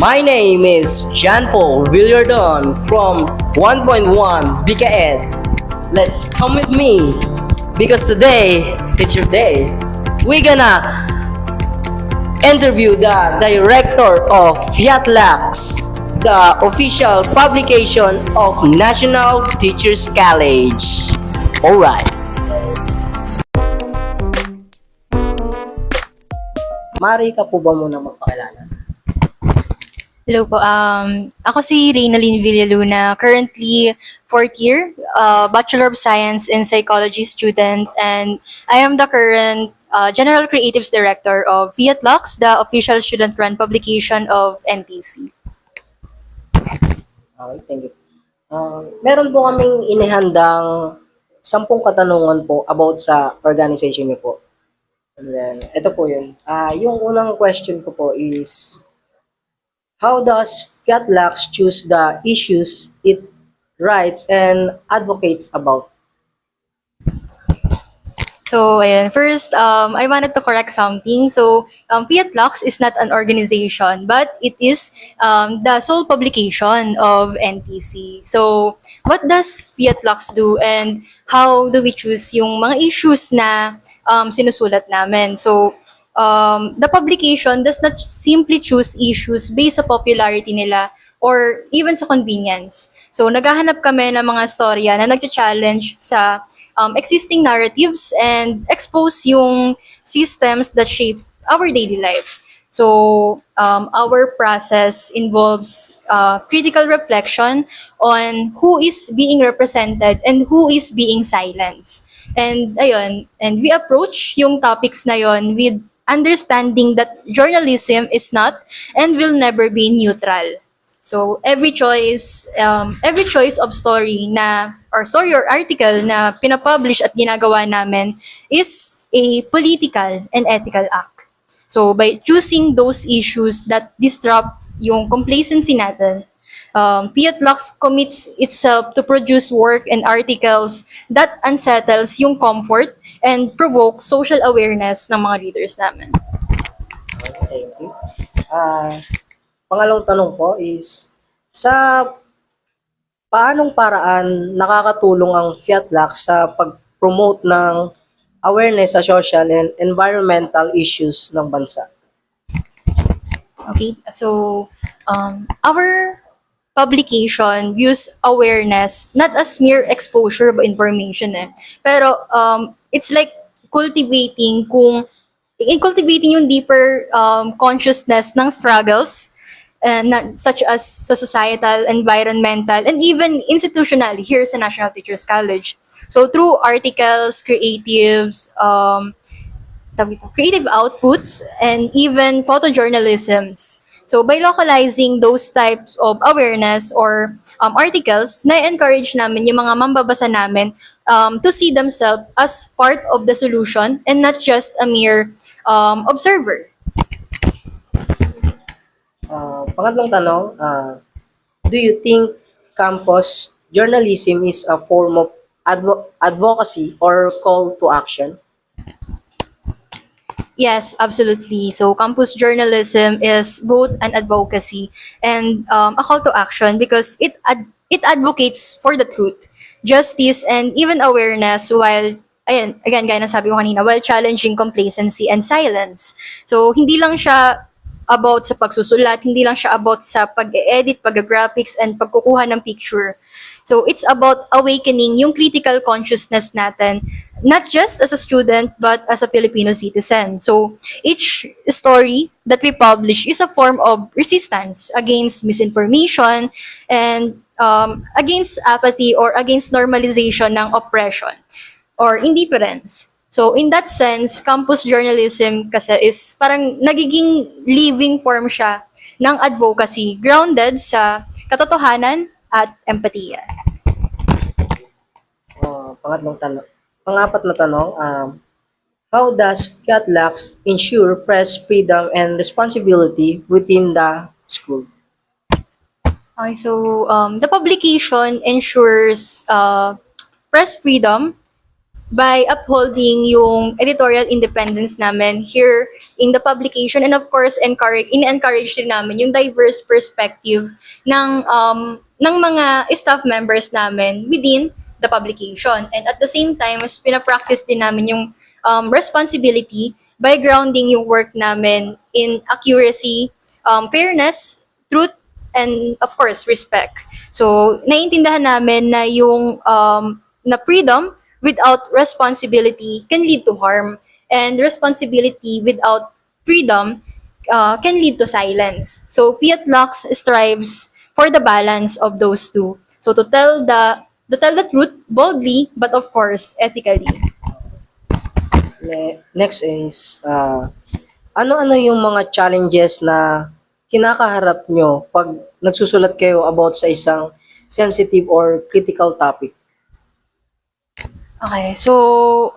My name is John Paul Villardon from 1.1 BKED. Let's come with me because today it's your day. We're gonna interview the director of FIATLAX, the official publication of National Teachers College. Alright. Mari ka po ba muna magpakilala? Hello po. Ako si Reynalyn Villaluna, currently fourth year, Bachelor of Science in Psychology student, and I am the current General Creatives Director of FIATLAX, the official student-run publication of NTC. Okay, thank you. Meron po kaming inihandang 10 katanungan po about sa organization niyo po. And then, ito po yun. Yung unang question ko po is, how does FIATLAX choose the issues it writes and advocates about? So, ayan. First, I wanted to correct something. So, FIATLAX is not an organization, but it is the sole publication of NTC. So, what does FIATLAX do and how do we choose yung mga issues na sinusulat namin? So, the publication does not simply choose issues based sa popularity nila or even sa convenience. So, naghahanap kami ng mga storya na nag-challenge sa existing narratives and expose yung systems that shape our daily life. So, our process involves critical reflection on who is being represented and who is being silenced. And ayun, and we approach yung topics na yon with understanding that journalism is not and will never be neutral. So every choice of story na or story or article na pinapublish at ginagawa namin is a political and ethical act. So by choosing those issues that disrupt yung complacency natin, FIATLAX commits itself to produce work and articles that unsettles yung comfort and provoke social awareness ng mga readers namin. Thank you. Pangalawang tanong po is, sa paanong paraan nakakatulong ang FIATLAX sa pag-promote ng awareness sa social and environmental issues ng bansa? Okay, so our publication views awareness not as mere exposure of information pero it's like cultivating yung deeper consciousness ng struggles such as sa societal, environmental, and even institutional here sa National Teachers College. So through articles, creative outputs, and even photojournalisms. So by localizing those types of awareness or articles, na-encourage namin yung mga mambabasa namin to see themselves as part of the solution and not just a mere observer. Pangatlong tanong, do you think campus journalism is a form of advocacy or call to action? Yes, absolutely. So campus journalism is both an advocacy and a call to action because it advocates for the truth, justice, and even awareness while again, gaya na sabi ko kanina, while challenging complacency and silence. So hindi lang siya about sa pagsusulat, hindi lang siya about sa pag-edit, pag-graphics, and pagkukuha ng picture. So it's about awakening yung critical consciousness natin, not just as a student, but as a Filipino citizen. So each story that we publish is a form of resistance against misinformation and against apathy or against normalization ng oppression or indifference. So in that sense, campus journalism kasi is parang nagiging living form siya ng advocacy grounded sa katotohanan at empatiya. Pangapat na tanong, how does FIATLAX ensure press freedom and responsibility within the school? Okay, so the publication ensures press freedom by upholding yung editorial independence namin here in the publication, and of course encourage din namin yung diverse perspective ng mga staff members namin within the publication. And at the same time, mas pinapractice din namin yung responsibility by grounding yung work namin in accuracy, fairness, truth, and of course, respect. So, naiintindihan namin na yung na freedom without responsibility can lead to harm. And responsibility without freedom can lead to silence. So, Fiat Lux strives for the balance of those two. So, to tell the truth boldly, but of course, ethically. Next is, ano-ano yung mga challenges na kinakaharap nyo pag nagsusulat kayo about sa isang sensitive or critical topic? Okay, so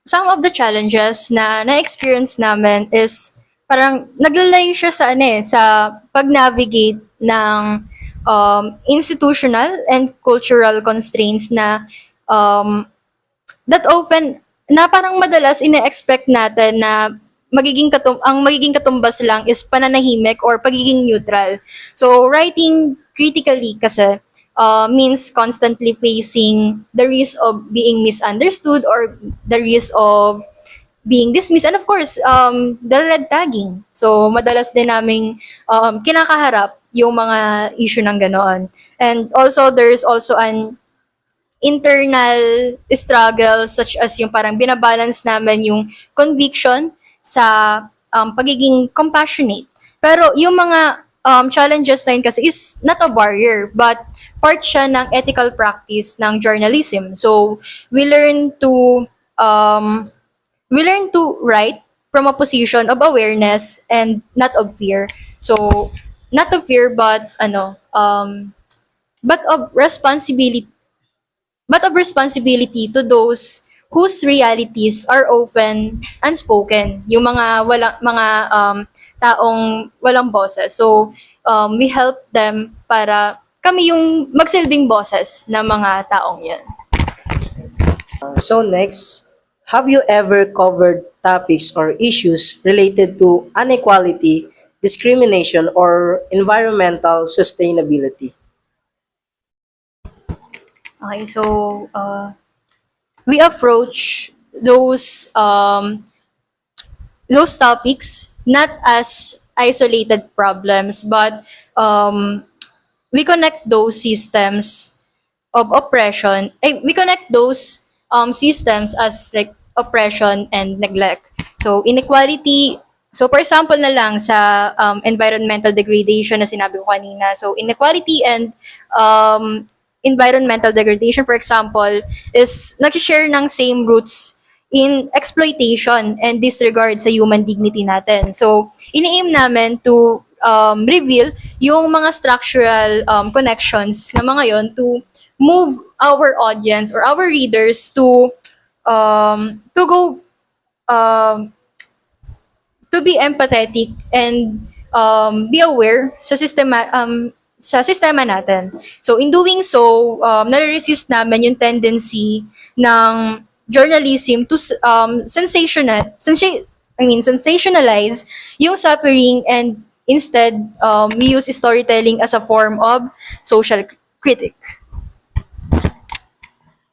some of the challenges na na-experience namin is parang naglalay siya sa sa pag-navigate ng institutional and cultural constraints na that often na parang madalas ine-expect natin na ang magiging katumbas lang is pananahimik or pagiging neutral. So writing critically kasi means constantly facing the risk of being misunderstood or the risk of being dismissed, and of course the red tagging. So madalas din naming kinakaharap yung mga issue ng ganoon. And also there's also an internal struggle such as yung parang binabalance namin yung conviction sa pagiging compassionate. Pero yung mga challenges na yun kasi is not a barrier, but part siya ng ethical practice ng journalism. So we learn to write from a position of awareness and not of fear. So not of fear, but but of responsibility to those whose realities are often unspoken, yung mga taong walang boses. So we help them para kami yung magsilbing boses ng mga taong yun. So next, have you ever covered topics or issues related to inequality, discrimination, or environmental sustainability? Okay, so we approach those topics not as isolated problems, but we connect those systems of oppression. We connect those systems as like oppression and neglect. So inequality. So for example na lang sa environmental degradation na sinabi ko kanina. So inequality and environmental degradation, for example, is nag-share ng same roots in exploitation and disregard sa human dignity natin. So, ini-aim namin to reveal yung mga structural connections na mga yon to move our audience or our readers to go to be empathetic and be aware sa sistema natin. So in doing so, nare-resist namin yung tendency ng journalism to sensationalize yung suffering, and instead we use storytelling as a form of social critic.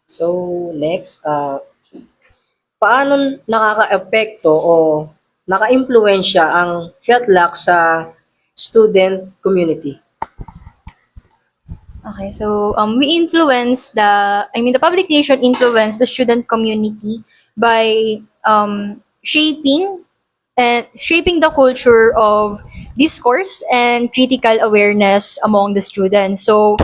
So next, paano nakaka-epekto o naka-impluwensya ang Fiat Lux sa student community? Okay, so the publication influenced the student community by shaping the culture of discourse and critical awareness among the students. So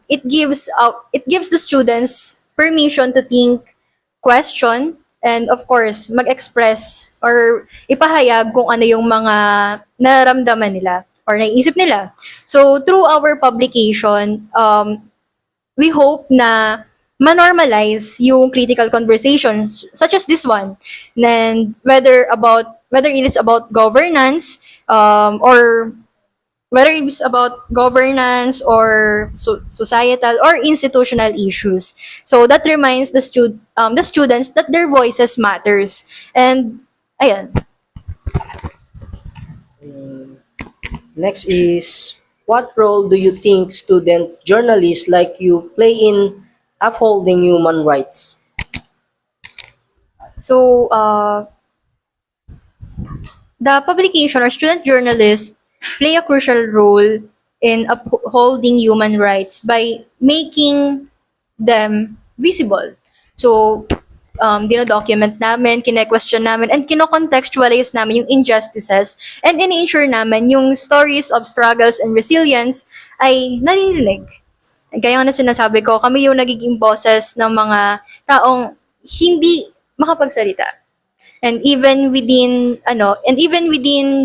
it gives the students permission to think, question, and of course mag-express or ipahayag kung ano yung mga nararamdaman nila or naiisip nila. So through our publication, we hope na ma-normalize yung critical conversations such as this one, and whether it is about governance or whether it's about governance or societal or institutional issues. So that reminds the students that their voices matters. And ayan. Next is, what role do you think student journalists like you play in upholding human rights? So the publication or student journalists play a crucial role in upholding human rights by making them visible. So, dino-document namin, kine-question namin, and kino-contextualize namin yung injustices, and ini-ensure namin yung stories of struggles and resilience ay naririnig. Kaya nga na sinasabi ko, kami yung nagiging boses ng mga taong hindi makapagsalita. And even within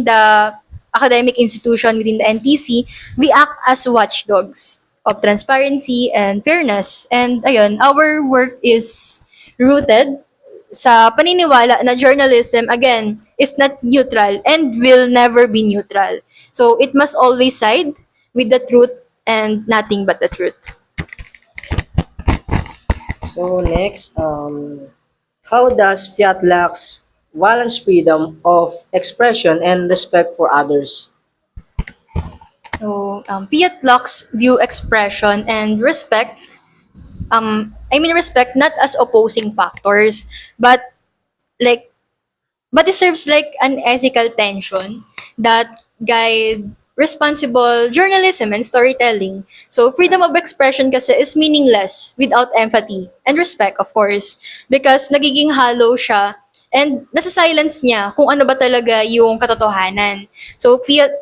the academic institution, within the NTC, we act as watchdogs of transparency and fairness. And ayun, our work is rooted sa paniniwala na journalism, again, is not neutral and will never be neutral. So it must always side with the truth and nothing but the truth. So next, how does Fiat Lux balance freedom of expression and respect for others? So, Fiat Lux view expression and respect, respect not as opposing factors, but like, but it serves like an ethical tension that guide responsible journalism and storytelling. So, freedom of expression kasi is meaningless without empathy and respect, of course, because nagiging hollow siya and nasa-silence niya kung ano ba talaga yung katotohanan. So, Fiat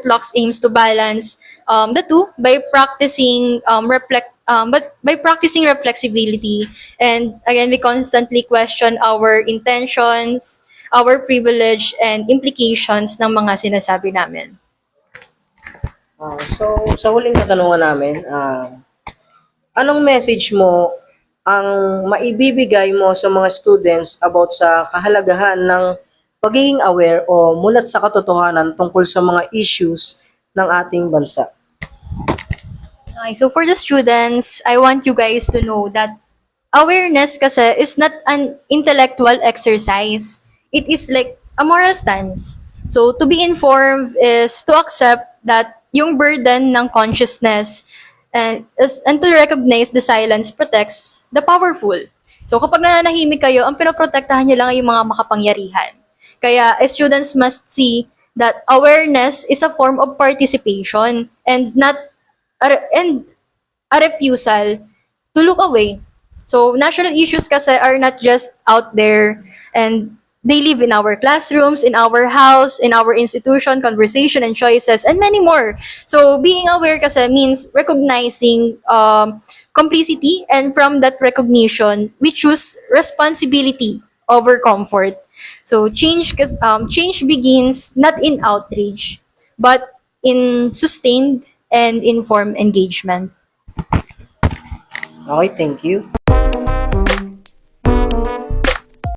Lux aims to balance the two by practicing by practicing reflexibility. And again, we constantly question our intentions, our privilege, and implications ng mga sinasabi namin. So, sa huling katanungan namin, anong message mo ang maibibigay mo sa mga students about sa kahalagahan ng pagiging aware o mulat sa katotohanan tungkol sa mga issues ng ating bansa? Okay, so for the students, I want you guys to know that awareness kasi is not an intellectual exercise. It is like a moral stance. So to be informed is to accept that yung burden ng consciousness and to recognize the silence protects the powerful. So kapag nananahimik kayo, ang pinoprotektahan niyo lang ay yung mga makapangyarihan. Kaya students must see that awareness is a form of participation and not a refusal to look away. So national issues kasi are not just out there, and they live in our classrooms, in our house, in our institution, conversation and choices, and many more. So being aware kasi means recognizing complicity, and from that recognition, we choose responsibility over comfort. So change begins not in outrage, but in sustained and informed engagement. Okay, thank you.